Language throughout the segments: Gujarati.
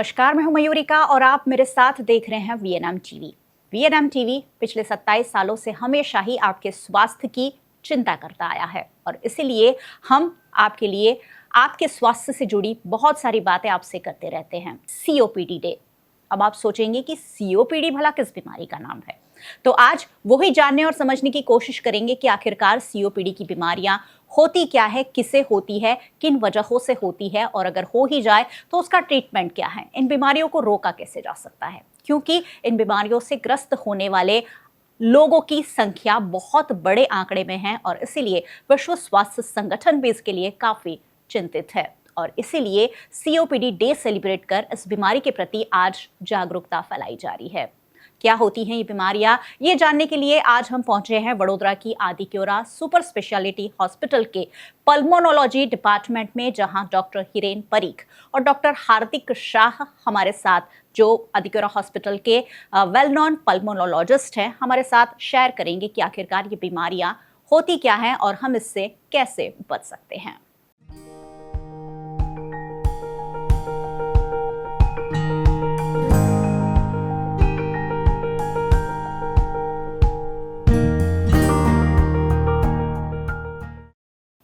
नमस्कार, मैं हूं मयूरिका और आप मेरे साथ देख रहे हैं वीएनएम टीवी। वीएनएम टीवी पिछले 27 सालों से हमेशा ही आपके स्वास्थ्य की चिंता करता आया है और इसीलिए हम आपके लिए आपके स्वास्थ्य से जुड़ी बहुत सारी बातें आपसे करते रहते हैं। COPD day. अब आप सोचेंगे कि सीओपीडी भला किस बीमारी का नाम है, तो आज वही जानने और समझने की कोशिश करेंगे कि आखिरकार सीओपीडी की बीमारियां होती क्या है, किसे होती है, किन वजहों से होती है और अगर हो ही जाए तो उसका ट्रीटमेंट क्या है, इन बीमारियों को रोका कैसे जा सकता है, क्योंकि इन बीमारियों से ग्रस्त होने वाले लोगों की संख्या बहुत बड़े आंकड़े में है और इसीलिए विश्व स्वास्थ्य संगठन भी इसके लिए काफी चिंतित है और इसीलिए सीओपीडी डे सेलिब्रेट कर इस बीमारी के प्रति आज जागरूकता फैलाई जा रही है। क्या होती हैं ये बीमारियां, ये जानने के लिए आज हम पहुंचे हैं वडोदरा की आदिक्योरा सुपर स्पेशलिटी हॉस्पिटल के पल्मोनोलॉजी डिपार्टमेंट में, जहां डॉक्टर हिरेन परीख और डॉक्टर हार्दिक शाह हमारे साथ, जो आदिक्योरा हॉस्पिटल के वेल नोन पल्मोनोलॉजिस्ट हैं, हमारे साथ शेयर करेंगे कि आखिरकार ये बीमारियां होती क्या हैं और हम इससे कैसे बच सकते हैं।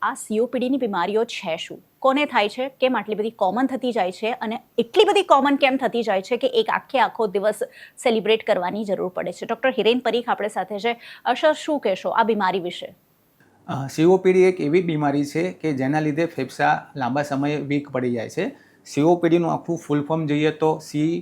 આ સીઓપીડીની બીમારીઓ છે શું, કોને થાય છે, કેમ આટલી બધી કોમન થતી જાય છે અને એટલી બધી કોમન કેમ થતી જાય છે કે એક આખો દિવસ સેલિબ્રેટ કરવાની જરૂર પડે છે? ડૉક્ટર હિરેન પરીખ આપણી સાથે છે। સર, શું કહેશો આ બીમારી વિશે? સીઓપીડી એક એવી બીમારી છે કે જેના લીધે ફેફસા લાંબા સમયે વીક પડી જાય છે। સીઓપીડીનું આખું ફૂલ ફોર્મ જોઈએ તો સી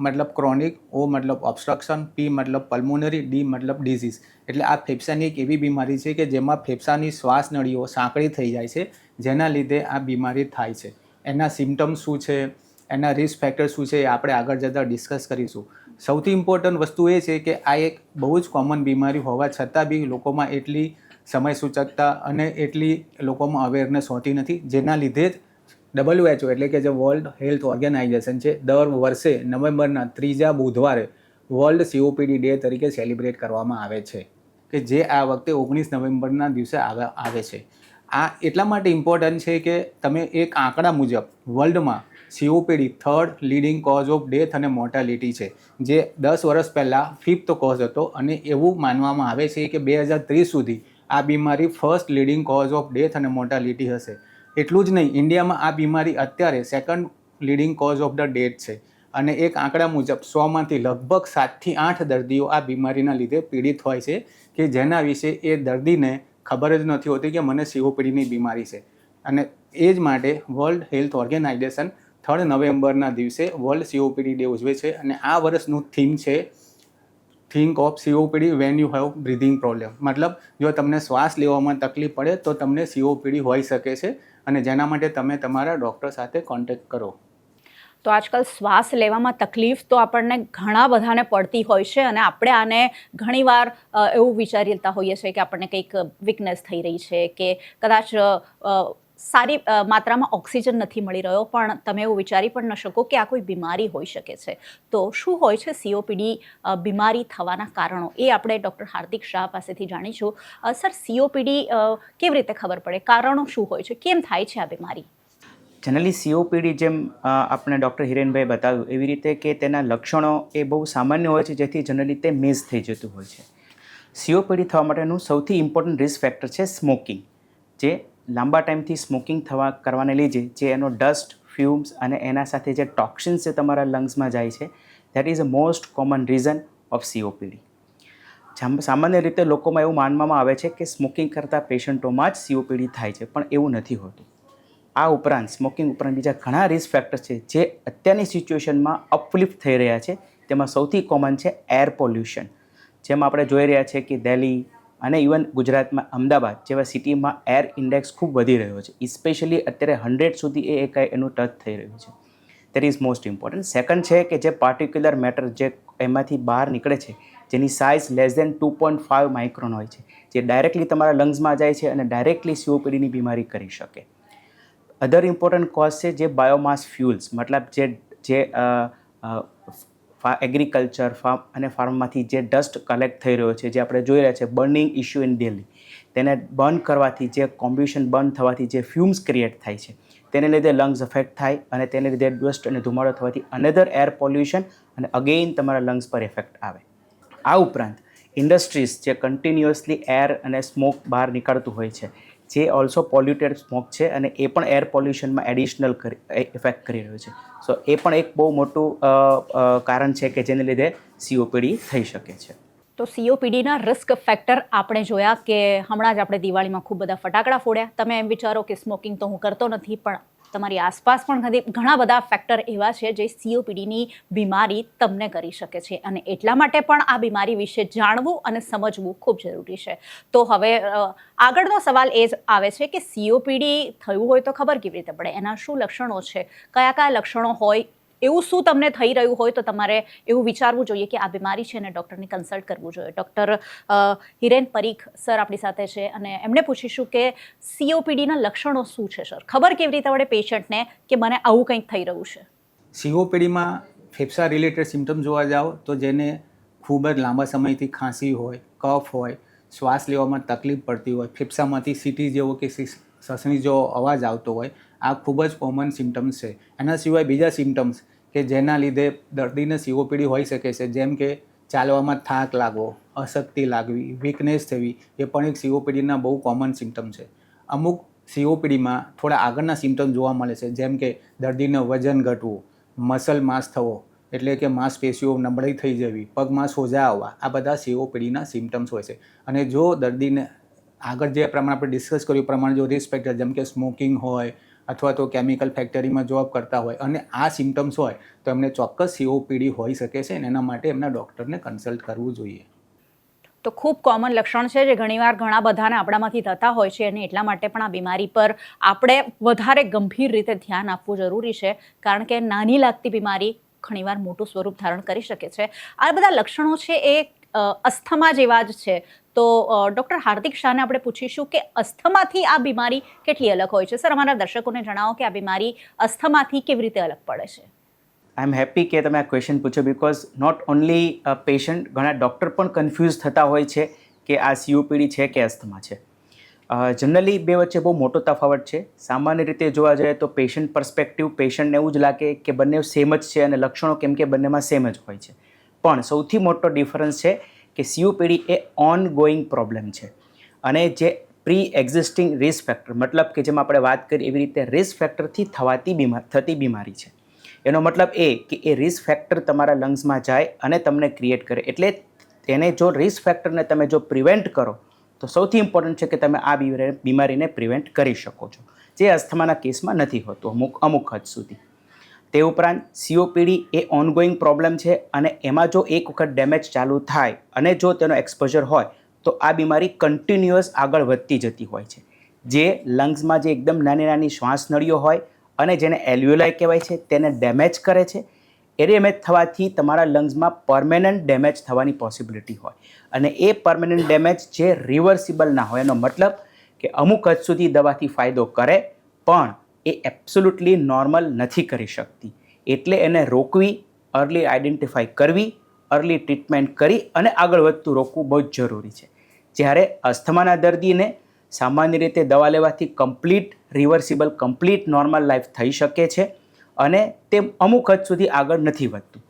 मतलब ક્રોનિક, ઓ मतलब ઓબ્સ્ટ્રક્શન, પી मतलब પલ્મોનરી, ડી मतलब ડિઝીઝ। એટલે આ ફેફસાની એક એવી બીમારી છે કે જેમાં ફેફસાની શ્વાસ નળીઓ સાંકડી થઈ જાય છે, જેના લીધે આ બીમારી થાય છે। એના સિમ્ટમ્સ શું છે, એના રિસ્ક ફેક્ટર શું છે, એ આપણે આગળ જતાં ડિસ્કસ કરીશું। સૌથી ઇમ્પોર્ટન્ટ વસ્તુ એ છે કે આ એક બહુ જ કોમન બીમારી હોવા છતાં બી લોકોમાં એટલી સમયસૂચકતા અને એટલી લોકોમાં અવેરનેસ હોતી નથી, જેના લીધે જ WHO એટલે કે જે વર્લ્ડ હેલ્થ ઓર્ગેનાઇઝેશન છે, દર વર્ષે નવેમ્બરના 3જા બુધવારે વર્લ્ડ સીઓપીડી ડે તરીકે સેલિબ્રેટ કરવામાં આવે છે, કે જે આ વખતે 19 નવેમ્બરના દિવસે આવે છે। આ એટલા માટે ઇમ્પોર્ટન્ટ છે કે તમે એક આંકડા મુજબ વર્લ્ડમાં COPD third leading cause of death અને મોર્ટાલિટી છે, જે 10 વર્ષ પહેલાં 5th કોઝ હતો અને એવું માનવામાં આવે છે કે 2030 સુધી આ બીમારી first leading cause of death અને મોર્ટાલિટી હશે। એટલું જ નહીં, ઇન્ડિયામાં આ બીમારી અત્યારે second leading cause of the death છે અને એક આંકડા મુજબ 100માંથી લગભગ 7 થી 8 દર્દીઓ આ બીમારીના લીધે પીડિત હોય છે, કે જેના વિશે એ દર્દીને ખબર જ નથી હોતી કે મને સીઓપીડીની બીમારી છે। અને એ જ માટે વર્લ્ડ હેલ્થ ઓર્ગેનાઇઝેશન 3 નવેમ્બરના દિવસે વર્લ્ડ સીઓપીડી ડે ઉજવે છે અને આ વર્ષનું થીમ છે think of COPD when you have breathing problem. મતલબ જો તમને શ્વાસ લેવામાં તકલીફ પડે તો તમને સીઓપીડી હોઈ શકે છે અને જેના માટે તમે તમારા ડૉક્ટર સાથે કોન્ટેક્ટ કરો। તો આજકાલ શ્વાસ લેવામાં તકલીફ તો આપણને ઘણા બધાને પડતી હોય છે અને આપણે આને ઘણીવાર એવું વિચારી લેતા હોઈએ છીએ કે આપણને કંઈક વીકનેસ થઈ રહી છે કે કદાચ સારી માત્રામાં ઓક્સિજન નથી મળી રહ્યો, પણ તમે એવું વિચારી પણ ન શકો કે આ કોઈ બીમારી હોઈ શકે છે। તો શું હોય છે સીઓપીડી બીમારી થવાના કારણો, એ આપણે ડૉક્ટર હાર્દિક શાહ પાસેથી જાણીશું। સર, સીઓપીડી કેવી રીતે ખબર પડે, કારણો શું હોય છે, કેમ થાય છે આ બીમારી? જનરલી સીઓપીડી જેમ આપણે ડૉક્ટર હિરેનભાઈ બતાવ્યું એવી રીતે કે તેના લક્ષણો એ બહુ સામાન્ય હોય છે, જેથી જનરલી તે મિસ થઈ જતું હોય છે। સીઓપીડી થવા માટેનું સૌથી ઇમ્પોર્ટન્ટ રિસ્ક ફેક્ટર છે સ્મોકિંગ, જે લાંબા ટાઈમથી સ્મોકિંગ કરવાને લીધે જે એનો ડસ્ટ, ફ્યુમ્સ અને એના સાથે જે ટોક્સિન્સ છે તમારા લંગ્સમાં જાય છે, that is a most common reason of COPD. સામાન્ય રીતે લોકોમાં એવું માનવામાં આવે છે કે સ્મોકિંગ કરતા પેશન્ટોમાં જ સીઓપીડી થાય છે, પણ એવું નથી હોતું। આ ઉપરાંત સ્મોકિંગ ઉપરાંત બીજા ઘણા રિસ્ક ફેક્ટર્સ છે જે અત્યારની સિચ્યુએશનમાં અપલિફ્ટ થઈ રહ્યા છે। તેમાં સૌથી કોમન છે એર પોલ્યુશન, જેમ આપણે જોઈ રહ્યા છીએ કે દિલ્હી અને ઇવન ગુજરાતમાં અમદાવાદ જેવા સિટીમાં એર ઇન્ડેક્સ ખૂબ વધી રહ્યો છે, સ્પેશિયલી અત્યારે 100 સુધી એનું ટચ થઈ રહ્યું છે। That is most important. Second છે કે જે પાર્ટિક્યુલર મેટર જે એમાંથી બહાર નીકળે છે, જેની સાઇઝ લેસ દેન 2.5 માઇક્રોન હોય છે, જે ડાયરેક્ટલી તમારા લંગ્સમાં જાય છે અને ડાયરેક્ટલી સીઓપીડીની બીમારી કરી શકે। અધર ઇમ્પોર્ટન્ટ કોઝ છે જે બાયોમાસ ફ્યુલ્સ, મતલબ જે એગ્રીકલ્ચર અને ફાર્મમાંથી જે ડસ્ટ કલેક્ટ થઈ રહ્યો છે, જે આપણે જોઈ રહ્યા છીએ બર્નિંગ ઇશ્યુ ઇન દિલ્હી, તેને બર્ન કરવાથી જે કોમ્બ્યુશન બર્ન થવાથી જે ફ્યુમ્સ ક્રિએટ થાય છે, તેને લીધે લંગ્સ અફેક્ટ થાય અને તેને લીધે ડસ્ટ અને ધુમાડો થવાથી અનધર એર પોલ્યુશન અને અગેઇન તમારા લંગ્સ પર ઇફેક્ટ આવે. આ ઉપરાંત ઇન્ડસ્ટ્રીઝ જે કન્ટિન્યુઅસલી એર અને સ્મોક બહાર નીકળતું હોય છે, જે ઓલ્સો પોલ્યુટેડ સ્મોક છે અને એ પણ એર પોલ્યુશનમાં એડિશનલ ઇફેક્ટ કરી રહ્યું છે. સો એ પણ એક બહુ મોટું કારણ છે કે જેને લીધે COPD થઈ શકે છે. તો COPDના રિસ્ક ફેક્ટર આપણે જોયા કે હમણાં જ આપણે દિવાળીમાં ખૂબ બધા ફટાકડા ફોડ્યા. તમે એમ વિચારો કે સ્મોકિંગ તો હું કરતો નથી, પણ તમારી આસપાસ પણ ઘણા બધા ફેક્ટર એવા છે જે COPDની બીમારી તમને કરી શકે છે, અને એટલા માટે પણ આ બીમારી વિશે જાણવું અને સમજવું ખૂબ જરૂરી છે. તો હવે આગળનો સવાલ એ જ આવે છે કે COPD થયું હોય તો ખબર કેવી રીતે પડે? એના શું લક્ષણો છે? કયા કયા લક્ષણો હોય? એવું શું તમને થઈ રહ્યું હોય તો તમારે એવું વિચારવું જોઈએ કે આ બીમારી છે અને ડૉક્ટરને કન્સલ્ટ કરવું જોઈએ. ડૉક્ટર હિરેન પરીખ સર આપણી સાથે છે અને એમને પૂછીશું કે COPDના લક્ષણો શું છે સર? ખબર કેવી રીતે પડે પેશન્ટને કે મને આવું કંઈક થઈ રહ્યું છે? COPDમાં ફેફસા રિલેટેડ સિમ્ટમ જોવા જાઓ તો જેને ખૂબ જ લાંબા સમયથી ખાંસી હોય, કફ હોય, શ્વાસ લેવામાં તકલીફ પડતી હોય, ફેફસામાંથી સીટી જેવો કે સસણી જેવો અવાજ આવતો હોય, આ ખૂબ જ કોમન સિમ્ટમ્સ છે. એના સિવાય બીજા સિમ્ટમ્સ કે જેના લીધે દર્દીને COPD હોઈ શકે છે, જેમ કે ચાલવામાં થાક લાગવો, અશક્તિ લાગવી, વીકનેસ થવી, એ પણ એક COPDના બહુ કોમન સિમ્ટમ છે. અમુક COPDમાં થોડા આગળના સિમ્ટમ જોવા મળે છે, જેમ કે દર્દીને વજન ઘટવું, મસલ માસ થવો, એટલે કે માંસપેશીઓ નબળી થઈ જવી, પગમાં સોજા આવવા, આ બધા COPDના સિમ્ટમ્સ હોય છે. અને જો દર્દીને આગળ જે પ્રમાણે આપણે ડિસ્કસ કર્યું પ્રમાણે જો રિસ્ક ફેક્ટર જેમ કે સ્મોકિંગ હોય અથવા તો કેમિકલ ફેક્ટરીમાં જોબ કરતા હોય અને આ સિમ્ટમ્સ હોય તો એમને ચોક્કસ COPD હોઈ શકે છે, અને એના માટે એમના ડૉક્ટરને કન્સલ્ટ કરવું જોઈએ. તો ખૂબ કોમન લક્ષણ છે જે ઘણીવાર ઘણા બધાને આપણામાંથી થતા હોય છે, અને એટલા માટે પણ આ બીમારી પર આપણે વધારે ગંભીર રીતે ધ્યાન આપવું જરૂરી છે, કારણ કે નાની લાગતી બીમારી ઘણીવાર મોટું સ્વરૂપ ધારણ કરી શકે છે. આ બધા લક્ષણો છે એ અસ્થમા જેવા જ છે. તો ડૉક્ટર હાર્દિક શાહને આપણે પૂછીશું કે અસ્થમાથી આ બીમારી કેટલી અલગ હોય છે? સર, અમારા દર્શકોને જણાવો કે આ બીમારી અસ્થમાથી કેવી રીતે અલગ પડે છે? આઈ એમ હેપી કે તમે આ ક્વેશ્ચન પૂછો, બિકોઝ નોટ ઓનલી પેશન્ટ, ઘણા ડૉક્ટર પણ કન્ફ્યુઝ થતા હોય છે કે આ COPD છે કે અસ્થમા છે. જનરલી બે વચ્ચે બહુ મોટો તફાવત છે. સામાન્ય રીતે જોવા જઈએ તો પેશન્ટ પર્સપેક્ટિવ પેશન્ટને એવું જ લાગે કે બંને સેમ જ છે અને લક્ષણો કેમ કે બંનેમાં સેમ જ હોય છે. પણ સૌથી મોટો ડિફરન્સ છે કે COPD A on going problem છે, અને જે પ્રી એક્ઝિસ્ટિંગ રિસ્ક ફેક્ટર, મતલબ કે જેમ આપણે વાત કરીએ એવી રીતે રિસ્ક ફેક્ટરથી થતી બીમારી છે. એનો મતલબ એ કે એ રિસ્ક ફેક્ટર તમારા લંગ્સમાં જાય અને તમને ક્રિએટ કરે. એટલે તેને જો રિસ્ક ફેક્ટરને તમે જો પ્રિવેન્ટ કરો તો સૌથી ઇમ્પોર્ટન્ટ છે કે તમે આ બીમારીને પ્રિવેન્ટ કરી શકો છો, જે અસ્થમાના કેસમાં નથી હોતું અમુક હદ સુધી. તે ઉપરાંત COPD એ ઓનગોઈંગ પ્રોબ્લેમ છે, અને એમાં જો એક વખત ડેમેજ ચાલુ થાય અને જો તેનો એક્સપોઝર હોય તો આ બીમારી કન્ટિન્યુઅસ આગળ વધતી જતી હોય છે. જે લંગ્સમાં જે એકદમ નાની નાની શ્વાસ નળીઓ હોય અને જેને એલ્વ્યુલાઈ કહેવાય છે તેને ડેમેજ કરે છે. એ ડેમેજ થવાથી તમારા લંગ્સમાં પરમેનન્ટ ડેમેજ થવાની પોસિબિલિટી હોય, અને એ પરમેનન્ટ ડેમેજ જે રિવર્સિબલ ના હોય. એનો મતલબ કે અમુક હદ સુધી દવાથી ફાયદો કરે પણ એ એબ્સોલ્યુટલી નોર્મલ નથી કરી શકતી. એટલે એને રોકવી, અર્લી આઈડેન્ટિફાઈ કરવી, અર્લી ટ્રીટમેન્ટ કરી અને આગળ વધતું રોકવું બહુ જ જરૂરી છે. જ્યારે અસ્થમાના દર્દીને સામાન્ય રીતે દવા લેવાથી complete reversible, complete normal life થઈ શકે છે અને તે અમુક હદ સુધી આગળ નથી વધતું.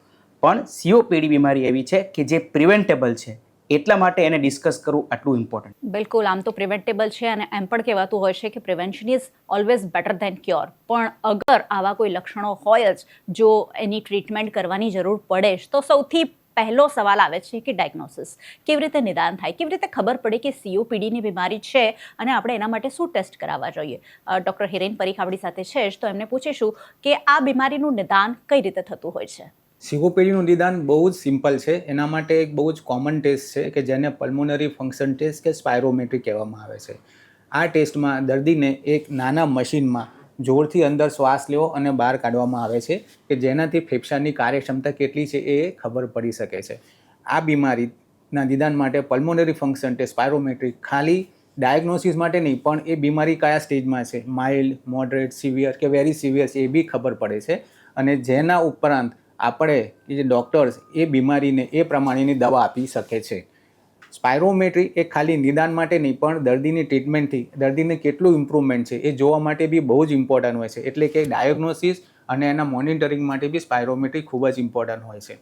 પણ COPD બીમારી એવી છે કે જે પ્રિવેન્ટેબલ છે, એટલા માટે એને ડિસ્કસ કરવું આટલું ઇમ્પોર્ટન્ટ. બિલકુલ, આમ તો પ્રિવેન્ટેબલ છે અને એમ પણ કહેવાતું હોય છે કે prevention is always better than cure. પણ અગર આવા કોઈ લક્ષણો હોય જ, જો એની ટ્રીટમેન્ટ કરવાની જરૂર પડે જ, તો સૌથી પહેલો સવાલ આવે છે કે ડાયગ્નોસિસ. કેવી રીતે નિદાન થાય? કેવી રીતે ખબર પડે કે COPDની બીમારી છે અને આપણે એના માટે શું ટેસ્ટ કરાવવા જોઈએ? ડૉક્ટર હિરેન પરીખ આપણી સાથે છે જ, તો એમને પૂછીશું કે આ બીમારીનું નિદાન કઈ રીતે થતું હોય છે? COPDનું નિદાન બહુ જ સિમ્પલ છે. એના માટે એક બહુ જ કોમન ટેસ્ટ છે કે જેને પલ્મોનરી ફંક્શન ટેસ્ટ કે સ્પાયરોમેટ્રી કહેવામાં આવે છે. આ ટેસ્ટમાં દર્દીને એક નાના મશીનમાં જોરથી અંદર શ્વાસ લેવો અને બહાર કાઢવામાં આવે છે કે જેનાથી ફેફસાની કાર્યક્ષમતા કેટલી છે એ ખબર પડી શકે છે. આ બીમારીના નિદાન માટે પલ્મોનરી ફંક્શન ટેસ્ટ, સ્પાયરોમેટ્રી ખાલી ડાયગ્નોસિસ માટે નહીં, પણ એ બીમારી કયા સ્ટેજમાં છે, માઇલ્ડ, મોડરેટ, સિવિયર કે વેરી સિવિયર છે, એ બી ખબર પડે છે. અને જેના ઉપરાંત આપણે જે ડૉક્ટર્સ એ બીમારીને એ પ્રમાણેની દવા આપી શકે છે. સ્પાયરોમેટ્રી એ ખાલી નિદાન માટે નહીં પણ દર્દીની ટ્રીટમેન્ટથી દર્દીને કેટલું ઇમ્પ્રુવમેન્ટ છે એ જોવા માટે બી બહુ જ ઇમ્પોર્ટન્ટ હોય છે. એટલે કે ડાયગ્નોસિસ અને એના મોનિટરિંગ માટે બી સ્પાયરોમેટ્રી ખૂબ જ ઇમ્પોર્ટન્ટ હોય છે.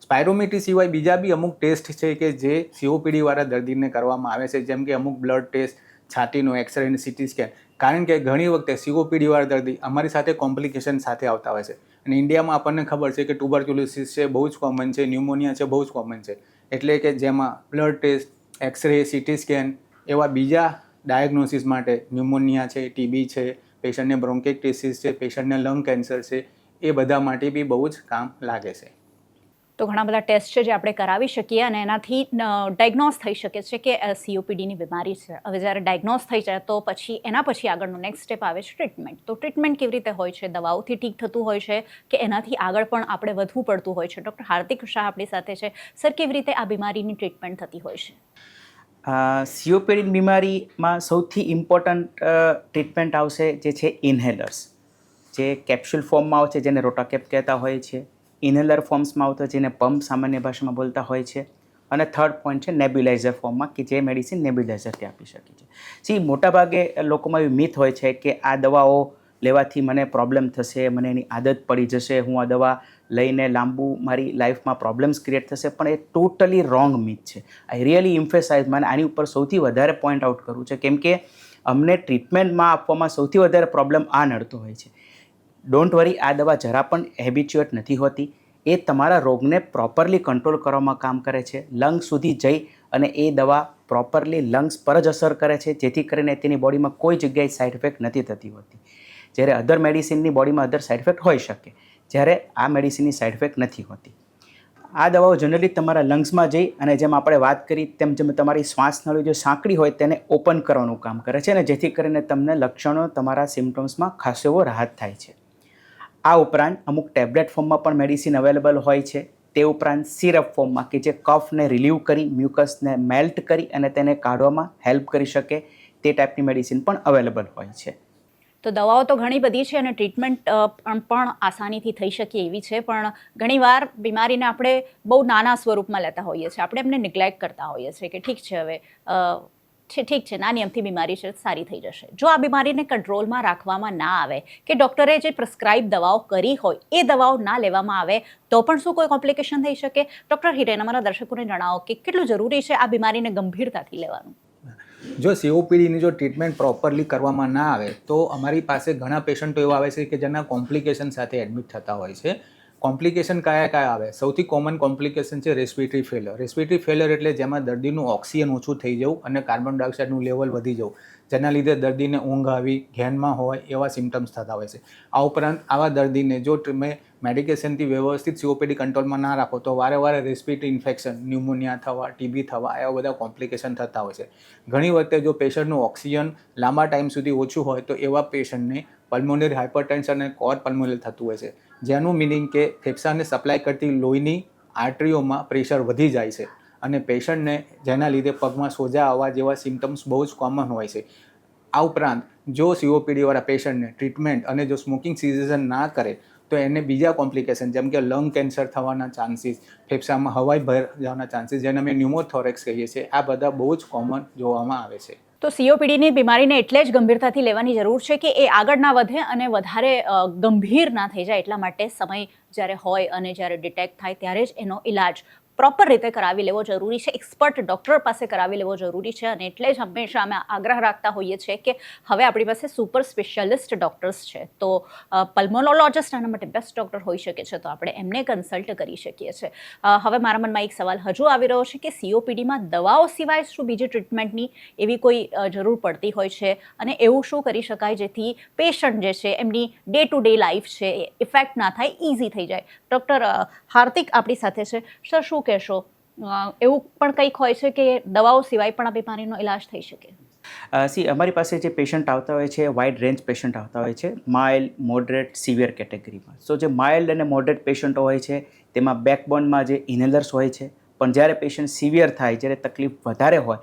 સ્પાયરોમેટ્રી સિવાય બીજા બી અમુક ટેસ્ટ છે કે જે COPD-વાળા દર્દીને કરવામાં આવે છે, જેમ કે અમુક બ્લડ ટેસ્ટ, છાતીનો એક્સરે અને CT સ્કેન. કારણ કે ઘણી વખતે COPD-વાળા દર્દી અમારી સાથે કોમ્પ્લિકેશન સાથે આવતા હોય છે અને ઇન્ડિયામાં આપણને ખબર છે કે ટ્યુબરક્યુલોસિસ છે બહુ જ કોમન છે, ન્યુમોનિયા છે બહુ જ કોમન છે. એટલે કે જેમાં blood test, X ray, CT scan એવા બીજા ડાયગ્નોસિસ માટે ન્યુમોનિયા છે, TB છે, પેશન્ટને બ્રોન્કિટિસિસ છે, પેશન્ટને લંગ કેન્સર છે, એ બધા માટે બી બહુ જ કામ લાગે છે. તો ઘણા બધા ટેસ્ટ છે જે આપણે કરાવી શકીએ અને એનાથી ડાયગ્નોસ થઈ શકે છે કે COPDની બીમારી છે. હવે જ્યારે ડાયગ્નોસ થઈ જાય તો પછી એના પછી આગળનો નેક્સ્ટ સ્ટેપ આવે છે ટ્રીટમેન્ટ. તો ટ્રીટમેન્ટ કેવી રીતે હોય છે? દવાઓથી ઠીક થતું હોય છે કે એનાથી આગળ પણ આપણે વધવું પડતું હોય છે? ડૉક્ટર હાર્દિક શાહ આપણી સાથે છે. સર, કેવી રીતે આ બીમારીની ટ્રીટમેન્ટ થતી હોય છે? COPD બીમારીમાં સૌથી ઇમ્પોર્ટન્ટ ટ્રીટમેન્ટ આવશે જે છે ઇન્હેલર્સ, જે કેપ્સ્યુલ ફોર્મમાં આવે છે જેને રોટાકેપ કહેતા હોય છે, ઇન્હેલર ફોર્મ્સમાં આવતા જેને પંપ સામાન્ય ભાષામાં બોલતા હોય છે, અને થર્ડ પોઈન્ટ છે નેબ્યુલાઇઝર ફોર્મમાં કે જે મેડિસિન નેબ્યુલાઇઝરથી આપી શકે છે. સી મોટાભાગે લોકોમાં એવી મિથ હોય છે કે આ દવાઓ લેવાથી મને પ્રોબ્લેમ થશે, મને એની આદત પડી જશે, હું આ દવા લઈને લાંબુ મારી લાઈફમાં પ્રોબ્લેમ્સ ક્રિએટ થશે, પણ એ ટોટલી રોંગ મિથ છે. આઈ રિયલી ઇમ્ફેસાઇઝ મને આની ઉપર સૌથી વધારે પોઈન્ટ આઉટ કરવું છે, કેમ કે અમને ટ્રીટમેન્ટમાં આપવામાં સૌથી વધારે પ્રોબ્લેમ આ નડતો હોય છે. ડોન્ટ વરી, આ દવા જરા પણ હેબિચ્યુએટ નથી હોતી. એ તમારા રોગને પ્રોપરલી કંટ્રોલ કરવામાં કામ કરે છે, લંગ્સ સુધી જઈ અને એ દવા પ્રોપરલી લંગ્સ પર જ અસર કરે છે, જેથી કરીને તેની બોડીમાં કોઈ જગ્યાએ સાઇડ ઇફેક્ટ નથી થતી હોતી. જ્યારે અધર મેડિસિનની બોડીમાં અધર સાઇડ ઇફેક્ટ હોઈ શકે, જ્યારે આ મેડિસિનની સાઇડ ઇફેક્ટ નથી હોતી. આ દવાઓ જનરલી તમારા લંગ્સમાં જઈ અને જેમ આપણે વાત કરી તેમ જેમ તમારી શ્વાસ નળી જે સાંકડી હોય તેને ઓપન કરવાનું કામ કરે છે, અને જેથી કરીને તમને લક્ષણો તમારા સિમ્ટમ્સમાં ખાસો એવો રાહત થાય છે. આ ઉપરાંત અમુક ટેબ્લેટ ફોર્મમાં પણ મેડિસિન અવેલેબલ હોય છે. તે ઉપરાંત સિરપ ફોર્મમાં કે જે કફને રિલીવ કરી, મ્યુકસને મેલ્ટ કરી અને તેને કાઢવામાં હેલ્પ કરી શકે તે ટાઈપની મેડિસિન પણ અવેલેબલ હોય છે. તો દવાઓ તો ઘણી બધી છે અને ટ્રીટમેન્ટ પણ આસાનીથી થઈ શકે એવી છે, પણ ઘણીવાર બીમારીને આપણે બહુ નાના સ્વરૂપમાં લેતા હોઈએ છીએ. આપણે એમને નિગ્લેક્ટ કરતા હોઈએ છીએ કે ઠીક છે, હવે ઠીક છે, નાની અમથી બીમારી છે, સારી થઈ જશે. જો આ બીમારીને કંટ્રોલમાં રાખવામાં ના આવે કે ડૉક્ટરે જે પ્રિસ્ક્રાઇબ દવાઓ કરી હોય એ દવાઓ ના લેવામાં આવે તો પણ શું કોઈ કોમ્પ્લિકેશન થઈ શકે? ડૉક્ટર હિરેન, અમારા દર્શકોને જણાવો કે કેટલું જરૂરી છે આ બીમારીને ગંભીરતાથી લેવાનું? જો COPDની જો ટ્રીટમેન્ટ પ્રોપરલી કરવામાં ના આવે તો અમારી પાસે ઘણા પેશન્ટો એવા આવે છે કે જેના કોમ્પ્લિકેશન સાથે એડમિટ થતા હોય છે. કોમ્પ્લિકેશન કયા આવે? સૌથી કોમન કોમ્પ્લિકેશન છે રેસ્પિરેટરી ફેલર. રેસ્પિરેટરી ફેલર એટલે જેમાં દર્દીનું ઓક્સિજન ઓછું થઈ જવું અને કાર્બન ડાયોક્સાઇડનું લેવલ વધી જવું, જેના લીધે દર્દીને ઊંઘ આવી, ઘેનમાં હોય એવા સિમ્ટમ્સ થતા હોય છે. આ ઉપરાંત આવા દર્દીને જો તમે મેડિકેશનથી વ્યવસ્થિત COPD કંટ્રોલમાં ના રાખો તો વારે વારે રેસ્પિરેટરી ઇન્ફેક્શન, ન્યુમોનિયા થવા, TB થવા એવા બધા કોમ્પ્લિકેશન થતા હોય છે. ઘણી વખતે જો પેશન્ટનું ઓક્સિજન લાંબા ટાઈમ સુધી ઓછું હોય તો એવા પેશન્ટને પલ્મોનરી હાઇપરટેન્શન અને કોર પલ્મોનરી થતું હોય છે, જેનું મિનિંગ કે ફેફસાને સપ્લાય કરતી લોહીની આર્ટરીઓમાં પ્રેશર વધી જાય છે અને પેશન્ટને જેના લીધે પગમાં સોજા આવવા જેવા સિમ્ટમ્સ બહુ જ કોમન હોય છે. આ ઉપરાંત જો COPD-વાળા પેશન્ટને ટ્રીટમેન્ટ અને જો સ્મોકિંગ સિઝેશન ના કરે તો એને બીજા કોમ્પ્લિકેશન જેમ કે લંગ કેન્સર થવાના ચાન્સીસ, ફેફસામાં હવાઈ ભર જવાના ચાન્સીસ, જેને અમે ન્યુમોથોરેક્સ કહીએ છીએ, આ બધા બહુ જ કોમન જોવામાં આવે છે. તો COPDની બીમારીને એટલે જ ગંભીરતાથી લેવાની જરૂર છે કે એ આગળ ના વધે અને વધારે ગંભીર ના થઈ જાય. એટલા માટે સમય જ્યારે હોય અને જ્યારે ડિટેક્ટ થાય ત્યારે જ એનો ઇલાજ પ્રોપર રીતે કરાવી લેવો જરૂરી છે, એક્સપર્ટ ડૉક્ટર પાસે કરાવી લેવો જરૂરી છે. અને એટલે જ હંમેશા અમે આગ્રહ રાખતા હોઈએ છીએ કે હવે આપણી પાસે સુપર સ્પેશિયાલિસ્ટ ડૉક્ટર્સ છે, તો પલ્મોનોલોજિસ્ટ આના માટે બેસ્ટ ડૉક્ટર હોઈ શકે છે, તો આપણે એમને કન્સલ્ટ કરી શકીએ છીએ. હવે મારા મનમાં એક સવાલ હજુ આવી રહ્યો છે કે COPDમાં દવાઓ સિવાય શું બીજી ટ્રીટમેન્ટની એવી કોઈ જરૂર પડતી હોય છે, અને એવું શું કરી શકાય જેથી પેશન્ટ જે છે એમની ડે ટુ ડે લાઈફ છે એ ઇફેક્ટ ના થાય, ઇઝી થઈ જાય? ડૉક્ટર હાર્દિક આપણી સાથે છે. સર, શું કહેશો? એવું પણ કંઈક હોય છે કે દવાઓ સિવાય પણ આ બીમારીનો ઇલાજ થઈ શકે? અમારી પાસે જે પેશન્ટ આવતા હોય છે વાઇડ રેન્જ પેશન્ટ આવતા હોય છે, માઇલ્ડ, મોડરેટ, સિવિયર કેટેગરીમાં. સો જે માઇલ્ડ અને મોડરેટ પેશન્ટો હોય છે તેમાં બેકબોનમાં જે ઇન્હેલર્સ હોય છે, પણ જ્યારે પેશન્ટ સિવિયર થાય, જ્યારે તકલીફ વધારે હોય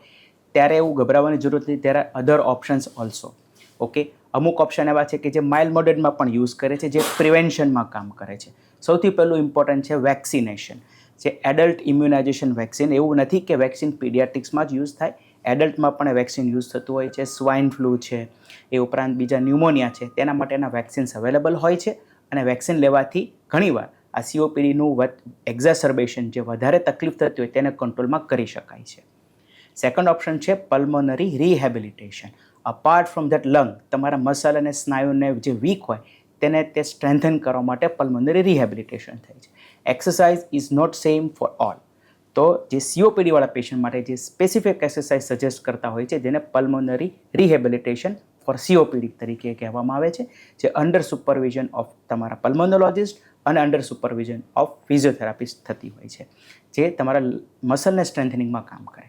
ત્યારે એવું ગભરાવાની જરૂર નથી, ત્યારે અધર ઓપ્શન્સ ઓલ્સો. ઓકે, અમુક ઓપ્શન એવા છે કે જે માઇલ્ડ મોડરેટમાં પણ યુઝ કરે છે, જે પ્રિવેન્શનમાં કામ કરે છે. સૌથી પહેલું ઇમ્પોર્ટન્ટ છે વેક્સિનેશન. જે એડલ્ટ ઇમ્યુનાઇઝેશન વેક્સિન, એવું નથી કે વેક્સિન પીડિયાટ્રિક્સમાં જ યુઝ થાય, એડલ્ટમાં પણ વેક્સિન યુઝ થતું હોય છે. સ્વાઇન ફ્લૂ છે, એ ઉપરાંત બીજા ન્યુમોનિયા છે, તેના માટેના વેક્સિન્સ અવેલેબલ હોય છે. અને વેક્સિન લેવાથી ઘણીવાર આ COPDનું એક્ઝાસર્બેશન, જે વધારે તકલીફ થતી હોય, તેને કંટ્રોલમાં કરી શકાય છે. સેકન્ડ ઓપ્શન છે pulmonary rehabilitation. Apart from that lung, તમારા મસલ અને સ્નાયુને જે વીક હોય તેને તે સ્ટ્રેન્થન કરવા માટે પલ્મોનરી રિહેબિલિટેશન થાય છે. Exercise is not same for all. તો જે COPD વાળા પેશન્ટ માટે જે સ્પેસિફિક એક્સરસાઇઝ સજેસ્ટ કરતા હોય છે, જેને પલ્મોનરી રિહેબિલિટેશન ફોર COPD તરીકે કહેવામાં આવે છે, જે અંડર સુપરવિઝન ઓફ તમારા પલ્મોનોલોજિસ્ટ અને અંડર સુપરવિઝન ઓફ ફિઝિયોથેરાપિસ્ટ થતી હોય છે, જે તમારા મસલને સ્ટ્રેન્થનિંગમાં કામ કરે.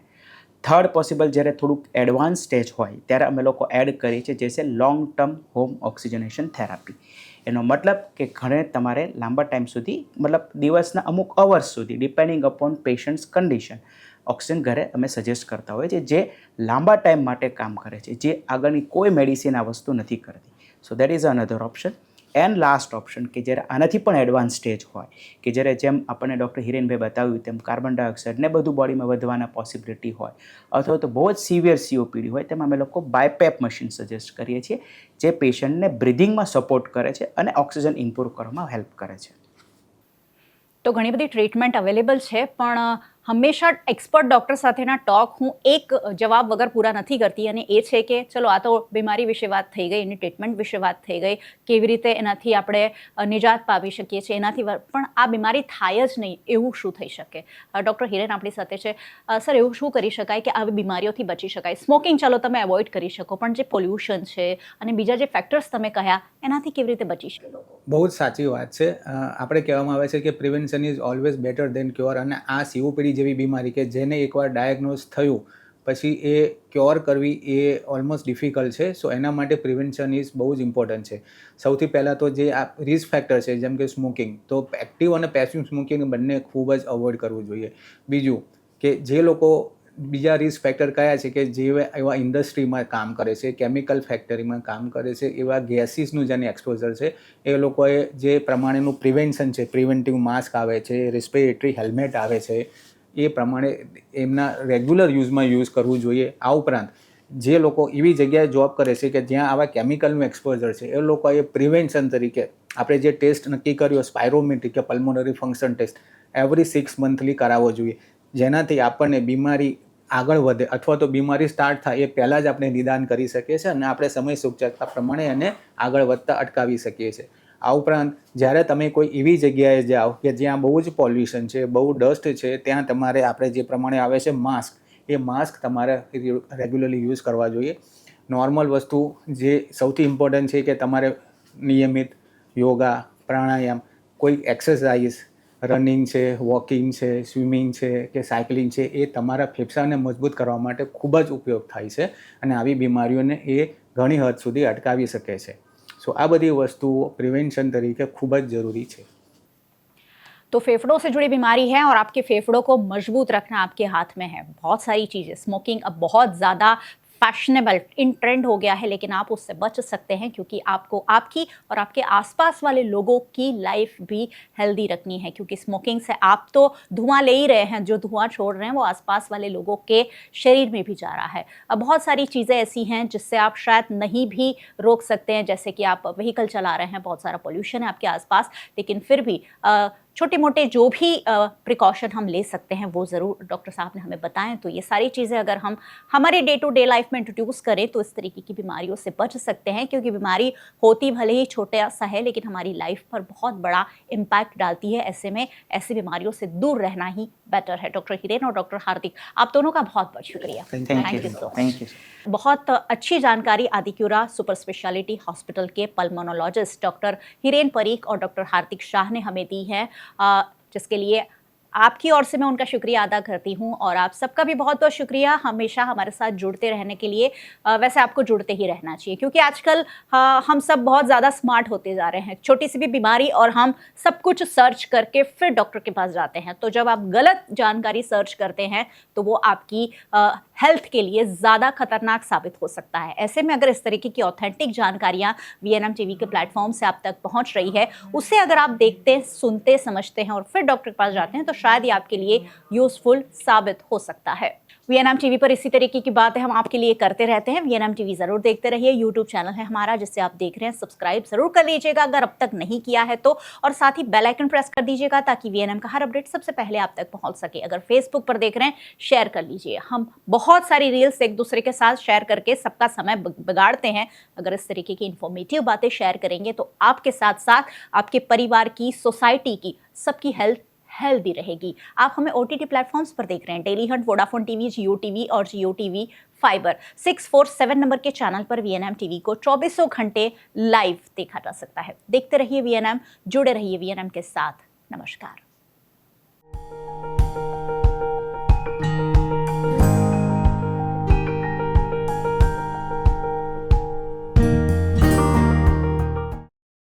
થર્ડ પોસિબલ, જ્યારે થોડુંક એડવાન્સ સ્ટેજ હોય ત્યારે અમે લોકો એડ કરીએ છીએ, જે છે લોંગ ટર્મ હોમ ઓક્સિજનેશન થેરાપી. એનો મતલબ કે ઘણે તમારે લાંબા ટાઈમ સુધી, મતલબ દિવસના અમુક અવર્સ સુધી, depending upon patients condition, oxygen ઘરે અમે સજેસ્ટ કરતા હોઈએ છીએ, જે લાંબા ટાઈમ માટે કામ કરે છે, જે આગળની કોઈ મેડિસિન આ વસ્તુ નથી કરતી. So that is another option. And last option, કે જ્યારે આનાથી પણ એડવાન્સ સ્ટેજ હોય, કે જ્યારે જેમ આપણને ડૉક્ટર હિરેનભાઈ બતાવ્યું તેમ કાર્બન ડાયોક્સાઇડ ને બધું બોડીમાં વધવાના પોસિબિલિટી હોય, અથવા તો બહુ જ સિવિયર COPD હોય, તેમાં અમે લોકો બાયપેપ મશીન સજેસ્ટ કરીએ છીએ, જે પેશન્ટને બ્રિધિંગમાં સપોર્ટ કરે છે અને ઓક્સિજન ઇમ્પ્રૂવ કરવામાં હેલ્પ કરે છે. તો ઘણી બધી ટ્રીટમેન્ટ અવેલેબલ છે, પણ હંમેશા એક્સપર્ટ ડૉક્ટર સાથેના ટોક હું એક જવાબ વગર પૂરા નથી કરતી, અને એ છે કે ચલો આ તો બીમારી વિશે વાત થઈ ગઈ, એની ટ્રીટમેન્ટ વિશે વાત થઈ ગઈ, કેવી રીતે એનાથી આપણે નિજાત પામી શકીએ છીએ, એનાથી પણ આ બીમારી થાય જ નહીં એવું શું થઈ શકે? ડૉક્ટર હિરેન આપણી સાથે છે. સર, એવું શું કરી શકાય કે આવી બીમારીઓથી બચી શકાય? સ્મોકિંગ ચાલો તમે એવોઇડ કરી શકો, પણ જે પોલ્યુશન છે અને બીજા જે ફેક્ટર્સ તમે કહ્યા, એનાથી કેવી રીતે બચી શકે? બહુ જ સાચી વાત છે. આપણે કહેવામાં આવે છે કે prevention is always better than cure, અને આ COPD જેવી બીમારી કે જેને એકવાર ડાયગ્નોઝ થયું પછી એ ક્યોર કરવી એ ઓલમોસ્ટ ડિફિકલ્ટ છે. સો એના માટે પ્રિવેન્શન ઇઝ બહુ જ ઇમ્પોર્ટન્ટ છે. સૌથી પહેલાં તો જે આ રિસ્ક ફેક્ટર છે, જેમ કે સ્મોકિંગ, તો એક્ટિવ અને પેસિવ સ્મોકિંગ બંને ખૂબ જ અવોઇડ કરવું જોઈએ. બીજું કે જે લોકો બીજા રિસ્ક ફેક્ટર કયા છે, કે જે એવા ઇન્ડસ્ટ્રીમાં કામ કરે છે, કેમિકલ ફેક્ટરીમાં કામ કરે છે, એવા ગેસીસનું જેને એક્સપોઝર છે, એ લોકોએ જે પ્રમાણેનું પ્રિવેન્શન છે, પ્રિવેન્ટિવ માસ્ક આવે છે, રેસ્પિરેટરી હેલ્મેટ આવે છે, એ પ્રમાણે એમના રેગ્યુલર યુઝ કરવું જોઈએ. આ ઉપરાંત જે લોકો એવી જગ્યાએ જોબ કરે છે કે જ્યાં આવા કેમિકલનું એક્સપોઝર છે, એ લોકોએ પ્રિવેન્શન તરીકે આપણે જે ટેસ્ટ નક્કી કર્યો, સ્પાયરોમેટ્રી કે pulmonary function test, every 6 monthly કરાવવો જોઈએ, જેનાથી આપણને બીમારી આગળ વધે અથવા તો બીમારી સ્ટાર્ટ થાય એ પહેલાં જ આપણે નિદાન કરી શકીએ છીએ અને આપણે સમય સૂચકતા પ્રમાણે એને આગળ વધતા અટકાવી શકીએ છીએ. આ ઉપરાંત જ્યારે તમે કોઈ એવી જગ્યાએ જાઓ કે જ્યાં બહુ જ પોલ્યુશન છે, બહુ ડસ્ટ છે, ત્યાં તમારે આપણે જે પ્રમાણે આવે છે માસ્ક, એ માસ્ક તમારે રેગ્યુલરલી યુઝ કરવા જોઈએ. નોર્મલ વસ્તુ જે સૌથી ઇમ્પોર્ટન્ટ છે કે તમારે નિયમિત યોગા, પ્રાણાયામ, કોઈ એક્સરસાઇઝ, રનિંગ છે, વોકિંગ છે, સ્વિમિંગ છે કે સાયકલિંગ છે, એ તમારા ફેફસાને મજબૂત કરવા માટે ખૂબ જ ઉપયોગ થાય છે અને આવી બીમારીઓને એ ઘણી હદ સુધી અટકાવી શકે છે. સો આ બધી वस्तुओं प्रिवेंशन तरीके खूब જ જરૂરી છે. तो फेफड़ों से जुड़ी बीमारी है और आपके फेफड़ों को मजबूत रखना आपके हाथ में है. बहुत सारी चीज़ें, स्मोकिंग अब बहुत ज़्यादा फैशनेबल इन ट्रेंड हो गया है, लेकिन आप उससे बच सकते हैं क्योंकि आपको आपकी और आपके आसपास वाले लोगों की लाइफ भी हेल्दी रखनी है, क्योंकि स्मोकिंग से आप तो धुआं ले ही रहे हैं, जो धुआं छोड़ रहे हैं वो आसपास वाले लोगों के शरीर में भी जा रहा है. अब बहुत सारी चीज़ें ऐसी हैं जिससे आप शायद नहीं भी रोक सकते हैं, जैसे कि आप व्हीकल चला रहे हैं, बहुत सारा पोल्यूशन है आपके आसपास, लेकिन फिर भी छोटे मोटे जो भी प्रिकॉशन हम ले सकते हैं वो ज़रूर डॉक्टर साहब ने हमें बताएं. तो ये सारी चीज़ें अगर हम हमारे डे टू डे लाइफ में इंट्रोड्यूस करें तो इस तरीके की बीमारियों से बच सकते हैं, क्योंकि बीमारी होती भले ही छोटा सा है लेकिन हमारी लाइफ पर बहुत बड़ा इम्पैक्ट डालती है. ऐसे में ऐसी बीमारियों से दूर रहना ही बेटर है. डॉक्टर हिरेन और डॉक्टर हार्दिक, आप दोनों का बहुत बहुत शुक्रिया. Thank you so much. बहुत अच्छी जानकारी आदिक्यूरा सुपर स्पेशलिटी हॉस्पिटल के पल्मोनोलॉजिस्ट डॉक्टर हिरेन परीख और डॉक्टर हार्दिक शाह ने हमें दी है, जिसके लिए आपकी ओर से मैं उनका शुक्रिया अदा करती हूँ और आप सबका भी बहुत बहुत शुक्रिया हमेशा हमारे साथ जुड़ते रहने के लिए. वैसे आपको जुड़ते ही रहना चाहिए, क्योंकि आजकल हम सब बहुत ज़्यादा स्मार्ट होते जा रहे हैं. छोटी सी भी बीमारी और हम सब कुछ सर्च करके फिर डॉक्टर के पास जाते हैं. तो जब आप गलत जानकारी सर्च करते हैं तो वो आपकी हेल्थ के लिए ज़्यादा खतरनाक साबित हो सकता है। ऐसे में अगर इस तरीके की ऑथेंटिक जानकारियाँ VNM टीवी के प्लेटफॉर्म से आप तक पहुँच रही है, उसे अगर आप देखते, सुनते, समझते हैं और फिर डॉक्टर के पास जाते हैं तो शायद ये आपके लिए यूजफुल साबित हो सकता है। VNM टीवी पर इसी तरीके की बातें हम आपके लिए करते रहते हैं। VNM टीवी जरूर देखते रहिए। यूट्यूब चैनल है हमारा जिससे आप देख रहे हैं, सब्सक्राइब जरूर कर लीजिएगा अगर अब तक नहीं किया है तो, और साथ ही बेल आइकन प्रेस कर दीजिएगा ताकि VNM का हर अपडेट सबसे पहले आप तक पहुंच सके। अगर फेसबुक पर देख रहे हैं, शेयर कर लीजिए। हम बहुत सारी रील्स एक दूसरे के साथ शेयर करके सबका समय बिगाड़ते हैं। अगर इस तरीके की इंफॉर्मेटिव बातें शेयर करेंगे तो आपके साथ साथ आपके परिवार की, सोसाइटी की, सबकी हेल्दी रहेगी। आप हमें OTT प्लेटफॉर्म्स पर देख रहे हैं, डेली हंट, वोडाफोन टीवी, जियो टीवी और जियो टीवी फाइबर। 647 नंबर के चैनल पर VNM टीवी को 24 घंटे लाइव देखा जा सकता है। देखते रहिए VNM, जुड़े रहिए VNM के साथ। नमस्कार।